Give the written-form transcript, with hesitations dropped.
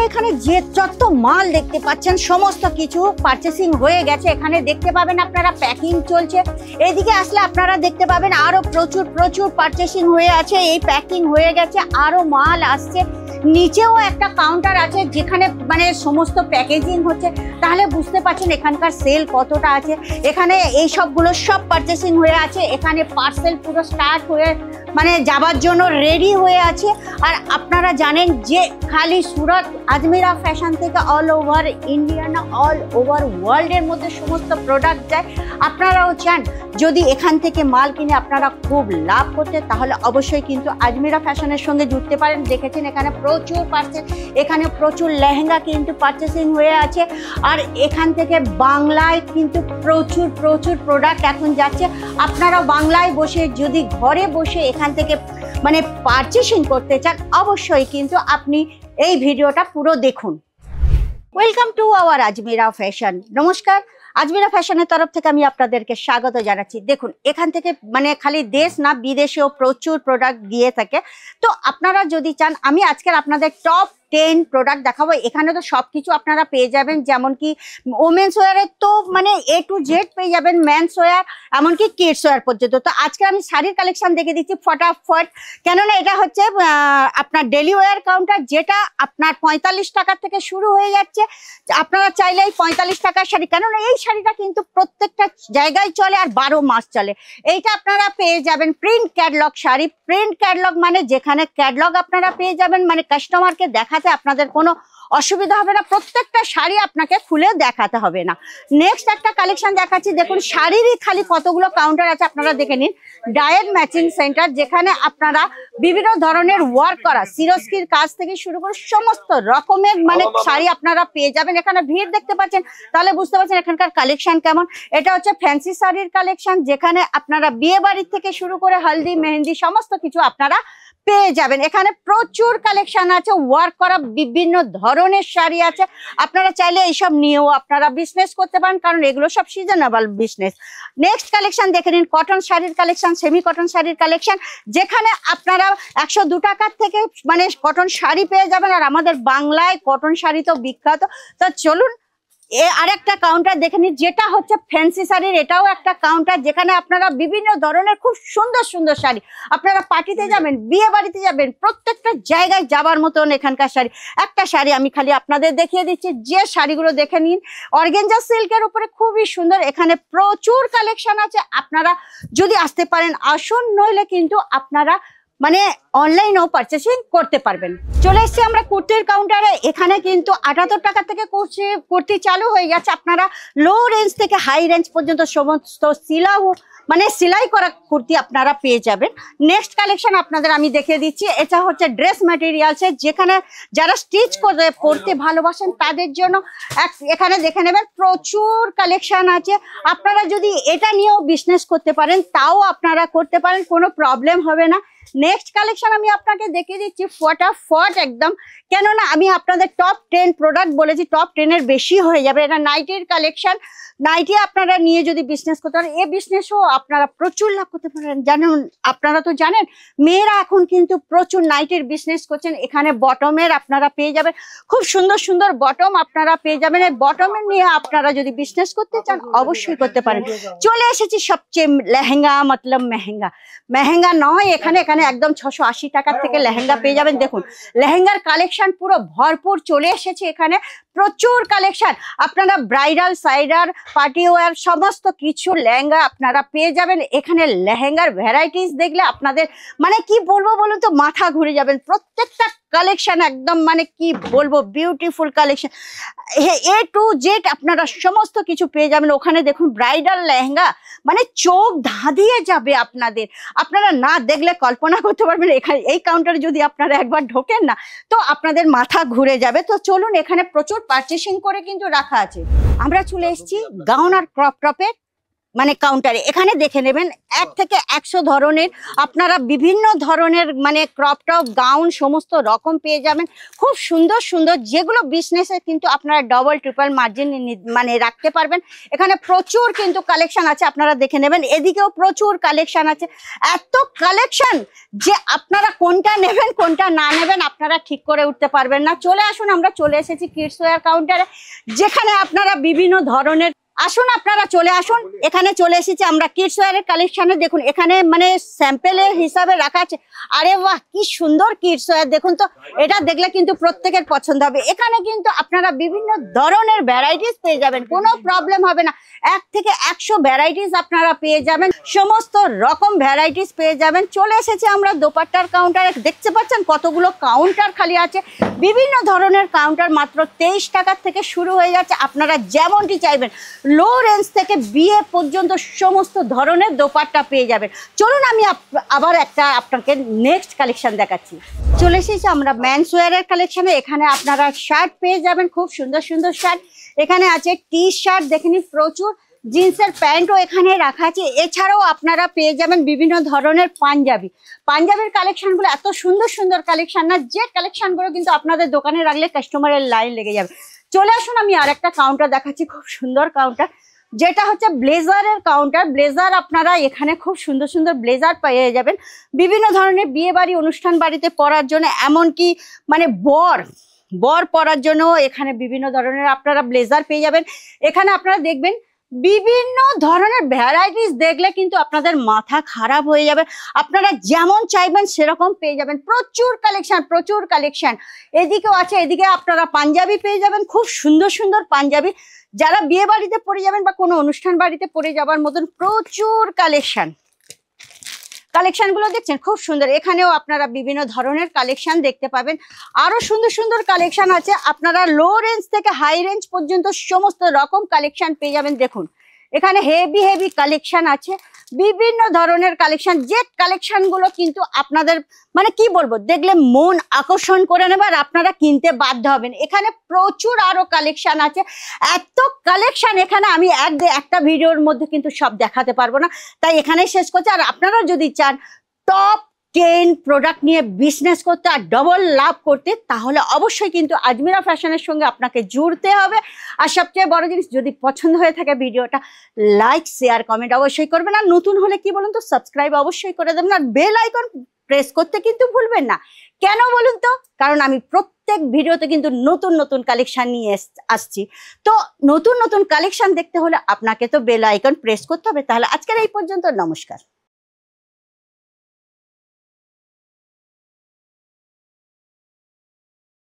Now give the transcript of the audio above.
এখানে যে যত মাল দেখতে পাচ্ছেন সমস্ত কিছু পারচেসিং হয়ে গেছে। এখানে দেখতে পাবেন আপনারা প্যাকিং চলছে। এদিকে আসলে আপনারা দেখতে পাবেন আরো প্রচুর প্রচুর পারচেসিং হয়ে আছে, এই প্যাকিং হয়ে গেছে, আরো মাল আসছে। নিচেও একটা কাউন্টার আছে যেখানে মানে সমস্ত প্যাকেজিং হচ্ছে। তাহলে বুঝতে পারছেন এখানকার সেল কতটা আছে। এখানে এই সবগুলো সব পারচেসিং হয়ে আছে। এখানে পার্সেল পুরো স্টার্ট হয়ে মানে যাবার জন্য রেডি হয়ে আছে। আর আপনারা জানেন যে খালি সুরত আজমিরা ফ্যাশন থেকে অল ওভার ইন্ডিয়া না অল ওভার ওয়ার্ল্ডের মধ্যে সমস্ত প্রোডাক্ট যায়। আপনারাও চান যদি এখান থেকে মাল কিনে আপনারা খুব লাভ করতে, তাহলে অবশ্যই কিন্তু আজমিরা ফ্যাশনের সঙ্গে জুড়তে পারেন। দেখেছেন এখানে প্রচুর পার্সেল, এখানে প্রচুর লেহেঙ্গা কিন্তু পারচেসিং হয়ে আছে। আর এখান থেকে বাংলায় কিন্তু প্রচুর প্রচুর প্রোডাক্ট এখন যাচ্ছে। আপনারাও বাংলায় বসে যদি ঘরে বসে এখান থেকে মানে পারচেসিং করতে চান, অবশ্যই কিন্তু আপনি এই ভিডিওটা পুরো দেখুন। Welcome to our Azmira fashion. নমস্কার, আজমিরা ফ্যাশনের তরফ থেকে আমি আপনাদেরকে স্বাগত জানাচ্ছি। দেখুন এখান থেকে মানে খালি দেশ না বিদেশেও প্রচুর প্রোডাক্ট দিয়ে থাকে। তো আপনারা যদি চান, আমি আজকে আপনাদের টপ 10 প্রোডাক্ট দেখাবো। এখানে তো সব কিছু আপনারা পেয়ে যাবেন, যেমন কি ওমেন্স ওয়ারের তো মানে A to Z পেয়ে যাবেন, মেন্স ওয়ার এমনকি কিডস ওয়ার পর্যন্ত। তো আজকে আমি শাড়ির কালেকশন দেখে দিচ্ছি ফটাফট, কেননা এটা হচ্ছে আপনার ডেলি ওয়ার কাউন্টার, যেটা আপনার 45 টাকা থেকে শুরু হয়ে যাচ্ছে। আপনারা চাইলে এই 45 টাকার শাড়ি, কেননা এই শাড়িটা কিন্তু প্রত্যেকটা জায়গায় চলে আর 12 মাস চলে। এইটা আপনারা পেয়ে যাবেন print catalogue sari. Print catalogue মানে যেখানে ক্যাটলগ আপনারা পেয়ে যাবেন, মানে কাস্টমারকে দেখাতে আপনাদের কোনো অসুবিধা হবে না, প্রত্যেকটা শাড়ি আপনাকে খুলে দেখাতে হবে না। নেক্সট একটা কালেকশন দেখাচ্ছি। দেখুন শাড়িরই খালি কতগুলো কাউন্টার আছে, আপনারা দেখে নিন। ডায়েট ম্যাচিং সেন্টার, যেখানে আপনারা বিভিন্ন ধরনের ওয়ার্ক করা সিরস্কির কাজ থেকে শুরু করে সমস্ত রকমের মানে শাড়ি আপনারা পেয়ে যাবেন। এখানে ভিড় দেখতে পাচ্ছেন, তাহলে বুঝতে পারছেন এখানকার কালেকশন কেমন। এটা হচ্ছে ফ্যান্সি শাড়ির কালেকশন, যেখানে আপনারা বিয়ে বাড়ির থেকে শুরু করে হলদি মেহেন্দি সমস্ত কিছু আপনারা পেয়ে যাবেন। এখানে প্রচুর কালেকশন আছে, ওয়ার্ক করা বিভিন্ন ধরনের শাড়ি আছে। আপনারা চাইলে এইসব নিয়েও আপনারা বিজনেস করতে পারেন, কারণ এগুলো সব সিজনেবল বিজনেস। নেক্সট কালেকশন দেখে নিন, কটন শাড়ির কালেকশন, সেমি কটন শাড়ির কালেকশন, যেখানে আপনারা 102 টাকার থেকে মানে কটন শাড়ি পেয়ে যাবেন। আর আমাদের বাংলায় কটন শাড়ি তো বিখ্যাত। তো চলুন আরেকটা কাউন্টার দেখে নিন, যেটা হচ্ছে ফ্যান্সি শাড়ির। এটাও একটা কাউন্টার যেখানে আপনারা বিভিন্ন ধরনের খুব সুন্দর সুন্দর শাড়ি, আপনারা পার্টিতে যাবেন, বিয়ে বাড়িতে যাবেন, প্রত্যেকটা জায়গায় যাবার মতন এখানকার শাড়ি। একটা শাড়ি আমি খালি আপনাদের দেখিয়ে দিচ্ছি, যে শাড়িগুলো দেখে নিন অর্গানজা সিল্কের উপরে খুবই সুন্দর। এখানে প্রচুর কালেকশন আছে, আপনারা যদি আসতে পারেন আসুন, নইলে কিন্তু আপনারা মানে অনলাইনেও পারচেসিং করতে পারবেন। চলে এসেছি আমরা কুর্তির কাউন্টারে। এখানে কিন্তু 78 টাকা থেকে কুর্তি চালু হয়ে গেছে। আপনারা লো রেঞ্জ থেকে হাই রেঞ্জ পর্যন্ত সমস্ত সেলাই করা কুর্তি আপনারা পেয়ে যাবেন। নেক্সট কালেকশন আপনাদের আমি দেখিয়ে দিচ্ছি। এটা হচ্ছে ড্রেস ম্যাটেরিয়ালসের, যেখানে যারা স্টিচ করে পরতে ভালোবাসেন তাদের জন্য এখানে দেখে নেবেন প্রচুর কালেকশন আছে। আপনারা যদি এটা নিয়েও বিজনেস করতে পারেন তাও আপনারা করতে পারেন, কোনো প্রবলেম হবে না। নেক্সট কালেকশন আমি আপনাকে দেখিয়ে দিচ্ছি ফটাফট একদম, কেননা আমি আপনাদের টপ 10 প্রোডাক্ট বলেছি, টপ 10 এর বেশি হয়ে যাবে। এটা নাইটির কালেকশন। নাইটি আপনারা নিয়ে যদি বিজনেস করতে পারেন, এই বিজনেসও আপনারা প্রচুর লাভ করতে পারেন। জানেন, আপনারা তো জানেন মেয়েরা এখন কিন্তু প্রচুর নাইটির বিজনেস করছেন। এখানে বটমের আপনারা পেয়ে যাবেন, খুব সুন্দর সুন্দর বটম আপনারা পেয়ে যাবেন। এই বটমের নিয়ে আপনারা যদি বিজনেস করতে চান অবশ্যই করতে পারেন। চলে এসেছি সবচেয়ে লেহেঙ্গা মতলব মেহেঙ্গা নয়, এখানে একদম 680 টাকার থেকে লেহেঙ্গা পেয়ে যাবেন। দেখুন লেহেঙ্গার কালেকশন পুরো ভরপুর চলে এসেছে। এখানে প্রচুর কালেকশন, আপনারা ব্রাইডাল সাইডার পার্টি ওয়ার সমস্ত কিছু লেহেঙ্গা আপনারা পেয়ে যাবেন। এখানে লেহেঙ্গার ভ্যারাইটিস দেখলে আপনাদের মানে কি বলবো বলুন তো, মাথা ঘুরে যাবেন। প্রত্যেকটা কালেকশন একদম মানে কি বলবো beautiful collection, A to Z আপনারা সমস্ত কিছু পেয়ে যাবেন। ওখানে দেখুন ব্রাইডাল লেহেঙ্গা, মানে চোখ ধাঁধিয়ে যাবে আপনাদের, আপনারা না দেখলে কল্পনা করতে পারবেন। এখানে এই কাউন্টারে যদি আপনারা একবার ঢোকেন না তো আপনাদের মাথা ঘুরে যাবে। তো চলুন, এখানে প্রচুর পারচেসিং করে কিন্তু রাখা আছে। আমরা চলে এসেছি গাউন আর ক্রপ টপের মানে কাউন্টারে এখানে দেখে নেবেন 1 থেকে 100 ধরনের আপনারা বিভিন্ন ধরনের মানে ক্রপ টপ গাউন সমস্ত রকম পেয়ে যাবেন, খুব সুন্দর সুন্দর, যেগুলো বিজনেসে কিন্তু আপনারা ডবল ট্রিপল মার্জিন মানে রাখতে পারবেন। এখানে প্রচুর কিন্তু কালেকশন আছে, আপনারা দেখে নেবেন। এদিকেও প্রচুর কালেকশন আছে, এত কালেকশন যে আপনারা কোনটা নেবেন কোনটা না নেবেন আপনারা ঠিক করে উঠতে পারবেন না। চলে আসুন, আমরা চলে এসেছি কিডস ওয়্যার কাউন্টারে, যেখানে আপনারা বিভিন্ন ধরনের, আসুন আপনারা চলে আসুন, এখানে চলে এসেছি আমরা কিডস ওয়্যারের কালেকশনে। দেখুন এখানে মানে স্যাম্পেলের হিসাবে রাখা আছে। আরে বাহ, কি সুন্দর কিডস ওয়্যার, দেখুন তো, এটা দেখলে কিন্তু প্রত্যেকের পছন্দ হবে। এখানে কিন্তু আপনারা বিভিন্ন ধরনের ভ্যারাইটিস পেয়ে যাবেন, কোনো প্রবলেম হবে না। 1 থেকে 100 ভ্যারাইটিস আপনারা পেয়ে যাবেন, সমস্ত রকম ভ্যারাইটিস পেয়ে যাবেন। চলে এসেছি আমরা দোপাট্টার কাউন্টারে, দেখতে পাচ্ছেন কতগুলো কাউন্টার খালি আছে, বিভিন্ন ধরনের কাউন্টার মাত্র 23 টাকার থেকে শুরু হয়ে যাচ্ছে। আপনারা যেমনটি চাইবেন, লো রেঞ্জ থেকে বিয়ে পর্যন্ত সমস্ত ধরনের দোপাট্টা পেয়ে যাবেন। চলুন আমি আবার একটা আপনাকে নেক্সট কালেকশন দেখাচ্ছি। চলে এসেছি আমরা মেন্স ওয়্যারের কালেকশনে। এখানে আপনারা শার্ট পেয়ে যাবেন, খুব সুন্দর সুন্দর শার্ট। এখানে আছে টি শার্ট, দেখে নিন, প্রচুর জিন্সের প্যান্টও এখানে রাখা আছে। এছাড়াও আপনারা পেয়ে যাবেন বিভিন্ন ধরনের পাঞ্জাবি। পাঞ্জাবির কালেকশনগুলো এত সুন্দর সুন্দর কালেকশন না, যে কালেকশনগুলো কিন্তু আপনাদের দোকানে রাখলে কাস্টমারের লাইন লেগে যাবে। চলে আসুন, আমি আর একটা কাউন্টার দেখাচ্ছি, খুব সুন্দর কাউন্টার, যেটা হচ্ছে ব্লেজারের কাউন্টার। ব্লেজার আপনারা এখানে খুব সুন্দর সুন্দর ব্লেজার পেয়ে যাবেন, বিভিন্ন ধরনের বিয়ে বাড়ি অনুষ্ঠান বাড়িতে পরার জন্য, এমনকি মানে বর পরার জন্য এখানে বিভিন্ন ধরনের আপনারা ব্লেজার পেয়ে যাবেন। এখানে আপনারা দেখবেন বিভিন্ন ধরনের ভ্যারাইটিস, দেখলে কিন্তু আপনাদের মাথা খারাপ হয়ে যাবে। আপনারা যেমন চাইবেন সেরকম পেয়ে যাবেন, প্রচুর কালেকশন প্রচুর কালেকশন। এদিকেও আছে, এদিকে আপনারা পাঞ্জাবি পেয়ে যাবেন, খুব সুন্দর সুন্দর পাঞ্জাবি, যারা বিয়ে বাড়িতে পরে যাবেন বা কোনো অনুষ্ঠান বাড়িতে পরে যাবার মতন প্রচুর কালেকশনগুলো দেখছেন, খুব সুন্দর। এখানেও আপনারা বিভিন্ন ধরনের কালেকশন দেখতে পাবেন, আরো সুন্দর সুন্দর কালেকশন আছে। আপনারা লো রেঞ্জ থেকে হাই রেঞ্জ পর্যন্ত সমস্ত রকম কালেকশন পেয়ে যাবেন। দেখুন এখানে হেভি হেভি কালেকশন আছে, বিভিন্ন ধরনের কালেকশন, যে কালেকশনগুলো কিন্তু আপনাদের মানে কি বলবো, দেখলে মন আকর্ষণ করে নেবে আর আপনারা কিনতে বাধ্য হবেন। এখানে প্রচুর আরো কালেকশন আছে, এত কালেকশন এখানে আমি একটা ভিডিওর মধ্যে কিন্তু সব দেখাতে পারবো না, তাই এখানেই শেষ করছি। আর আপনারা যদি চান টপ 10 প্রোডাক্ট নিয়ে বিজনেস করতে আর ডবল লাভ করতে, তাহলে অবশ্যই কিন্তু আজমিরা ফ্যাশনের সঙ্গে আপনাকে জুড়তে হবে। আর সবচেয়ে বড় জিনিস, যদি পছন্দ হয়ে থাকে ভিডিওটা, লাইক শেয়ার কমেন্ট অবশ্যই করবেন। আর নতুন হলে কি বলুন তো, সাবস্ক্রাইব অবশ্যই করে দেবেন, আর বেল আইকন প্রেস করতে কিন্তু ভুলবেন না। কেন বলুন তো, কারণ আমি প্রত্যেক ভিডিওতে কিন্তু নতুন নতুন কালেকশন নিয়ে আসছি। তো নতুন নতুন কালেকশন দেখতে হলে আপনাকে তো বেল আইকন প্রেস করতে হবে। তাহলে আজকের এই পর্যন্ত, নমস্কার।